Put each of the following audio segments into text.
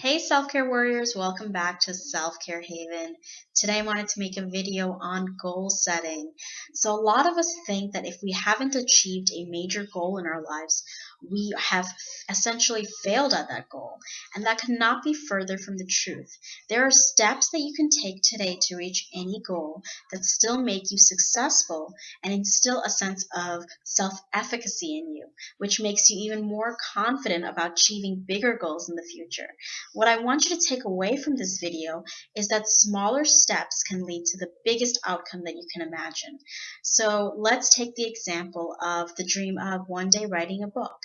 Hey self-care warriors, welcome back to Self-Care Haven. Today I wanted to make a video on goal setting. So a lot of us think that if we haven't achieved a major goal in our lives, we have essentially failed at that goal. And that cannot be further from the truth. There are steps that you can take today to reach any goal that still make you successful and instill a sense of self-efficacy in you, which makes you even more confident about achieving bigger goals in the future. What I want you to take away from this video is that smaller steps can lead to the biggest outcome that you can imagine. So let's take the example of the dream of one day writing a book.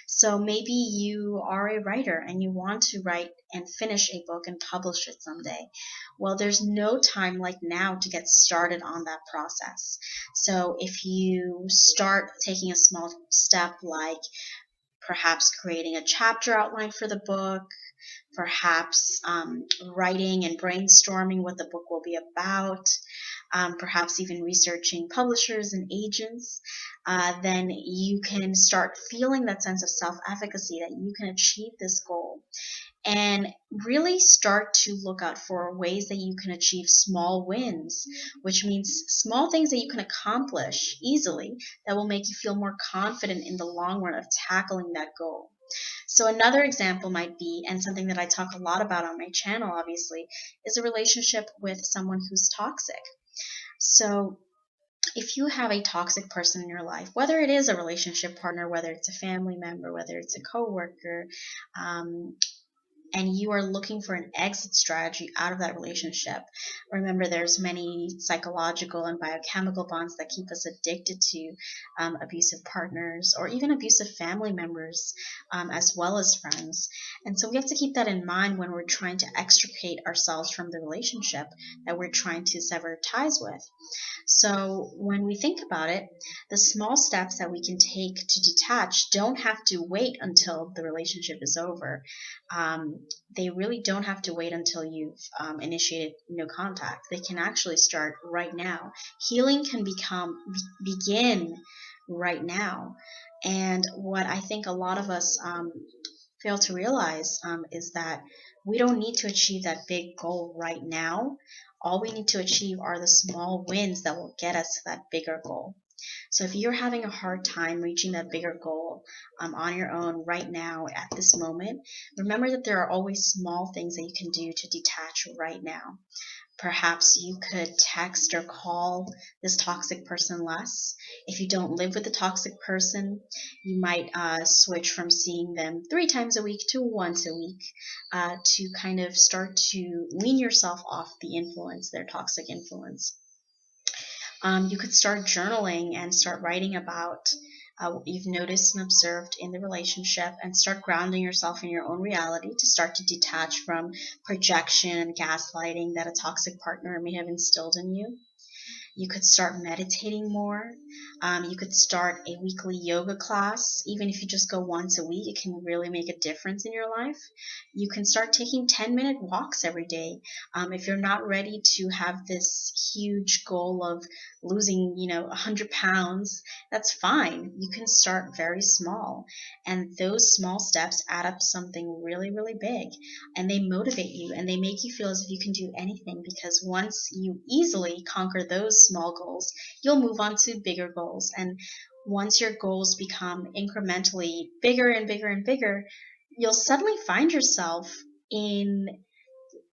So maybe you are a writer and you want to write and finish a book and publish it someday. Well, there's no time like now to get started on that process. So if you start taking a small step like perhaps creating a chapter outline for the book, perhaps writing and brainstorming what the book will be about, perhaps even researching publishers and agents, then you can start feeling that sense of self-efficacy that you can achieve this goal and really start to look out for ways that you can achieve small wins, which means small things that you can accomplish easily that will make you feel more confident in the long run of tackling that goal. So another example might be, and something that I talk a lot about on my channel, obviously, is a relationship with someone who's toxic. So if you have a toxic person in your life, whether it is a relationship partner, whether it's a family member, whether it's a coworker, and you are looking for an exit strategy out of that relationship, remember there's many psychological and biochemical bonds that keep us addicted to abusive partners or even abusive family members, as well as friends. And so we have to keep that in mind when we're trying to extricate ourselves from the relationship that we're trying to sever ties with. So when we think about it, the small steps that we can take to detach don't have to wait until the relationship is over. They really don't have to wait until you've initiated no contact. They can actually start right now. Healing can begin right now. And what I think a lot of us fail to realize is that we don't need to achieve that big goal right now. All we need to achieve are the small wins that will get us to that bigger goal. So if you're having a hard time reaching that bigger goal on your own right now at this moment, remember that there are always small things that you can do to detach right now. Perhaps you could text or call this toxic person less. If you don't live with the toxic person, you might switch from seeing them 3 times a week to once a week, to kind of start to wean yourself off the influence, their toxic influence. You could start journaling and start writing about what you've noticed and observed in the relationship and start grounding yourself in your own reality to start to detach from projection and gaslighting that a toxic partner may have instilled in you. You could start meditating more. You could start a weekly yoga class. Even if you just go once a week, it can really make a difference in your life. You can start taking 10-minute walks every day. If you're not ready to have this huge goal of losing, 100 pounds, that's fine. You can start very small. And those small steps add up to something really, really big. And they motivate you and they make you feel as if you can do anything, because once you easily conquer those small goals, you'll move on to bigger goals. And once your goals become incrementally bigger and bigger and bigger, you'll suddenly find yourself in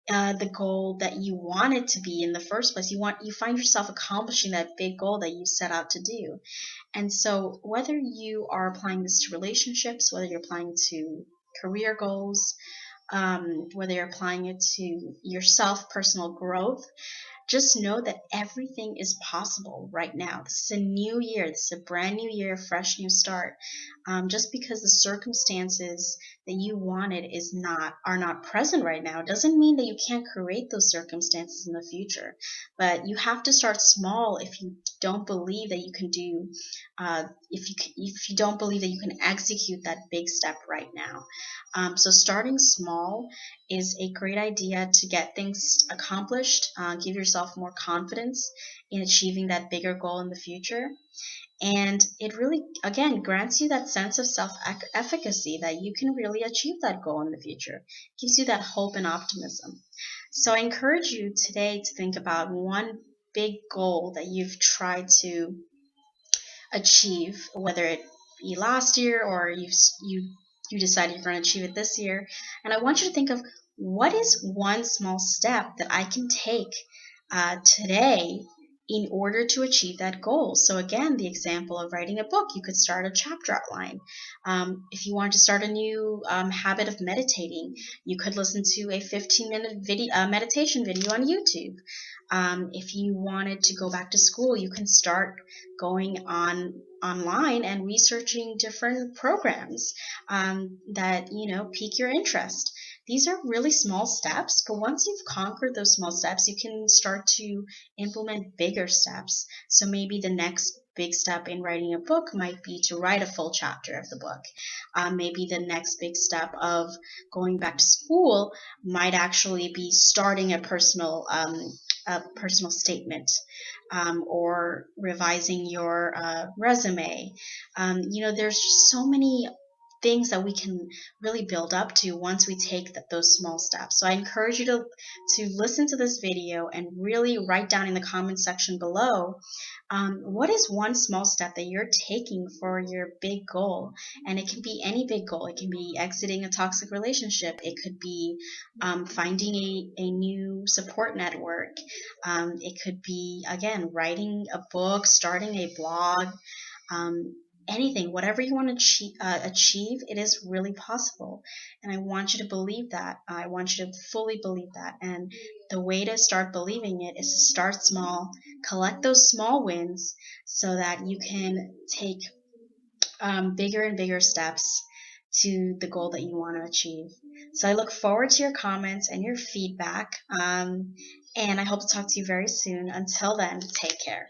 the goal that you wanted to be in the first place. You find yourself accomplishing that big goal that you set out to do. And so whether you are applying this to relationships, whether you're applying to career goals, whether you're applying it to yourself, personal growth, just know that everything is possible right now. This is a new year. This is a brand new year, fresh new start. Just because the circumstances that you wanted are not present right now doesn't mean that you can't create those circumstances in the future. But you have to start small if you don't believe that you can do, if you don't believe that you can execute that big step right now. So starting small is a great idea to get things accomplished, give yourself more confidence in achieving that bigger goal in the future. And it really, again, grants you that sense of self efficacy that you can really achieve that goal in the future. It gives you that hope and optimism. So I encourage you today to think about one big goal that you've tried to achieve, whether it be last year or you decided you're going to achieve it this year. And I want you to think of, what is one small step that I can take today in order to achieve that goal. So again, the example of writing a book, you could start a chapter outline. If you want to start a new habit of meditating, you could listen to a 15-minute video, meditation video on YouTube. If you wanted to go back to school, you can start going online and researching different programs that pique your interest. These are really small steps, but once you've conquered those small steps, you can start to implement bigger steps. So maybe the next big step in writing a book might be to write a full chapter of the book. Maybe the next big step of going back to school might actually be starting a personal statement, or revising your resume. There's so many things that we can really build up to once we take those small steps. So I encourage you to listen to this video and really write down in the comment section below, what is one small step that you're taking for your big goal. And it can be any big goal. It can be exiting a toxic relationship. It could be finding a new support network. It could be, again, writing a book, starting a blog, anything, whatever you want to achieve, it is really possible. And I want you to believe that. I want you to fully believe that. And the way to start believing it is to start small, collect those small wins so that you can take bigger and bigger steps to the goal that you want to achieve. So I look forward to your comments and your feedback. And I hope to talk to you very soon. Until then, take care.